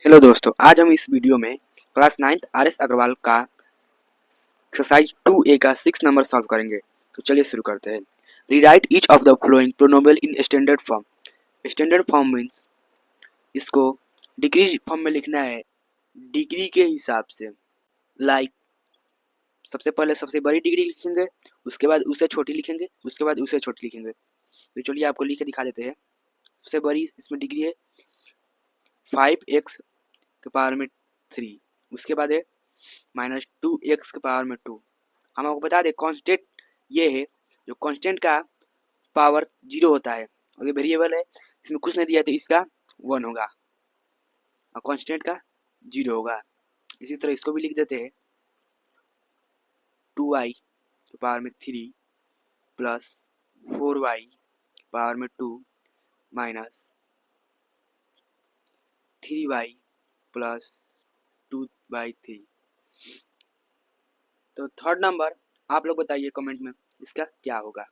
Hello दोस्तों, आज हम इस वीडियो में क्लास 9th आर.एस. अग्रवाल का एक्सरसाइज 2A का 6 नंबर सॉल्व करेंगे। तो चलिए शुरू करते हैं। Rewrite each of the following polynomial in standard form. Standard form means इसको डिग्री फॉर्म में लिखना है, डिग्री के हिसाब से। लाइक सबसे पहले सबसे बड़ी डिग्री लिखेंगे, उसके बाद उससे छोटी लिखेंगे, उसके बाद उससे छोटी लिखेंगे। तो चलिए आपको लिख के दिखा देते हैं। सबसे बड़ी इसमें डिग्री है 5x के पावर में 3, उसके बाद है -2x के पावर में 2। हम आपको बता दें कांस्टेंट ये है, जो कांस्टेंट का पावर 0 होता है और ये वेरिएबल है, इसमें कुछ नहीं दिया तो इसका 1 होगा और कांस्टेंट का 0 होगा। इसी तरह इसको भी लिख देते हैं 2y के पावर में 3 प्लस 4y के पावर में 2 माइनस 3y प्लस 2/3। तो थर्ड नंबर आप लोग बताइए कमेंट में इसका क्या होगा।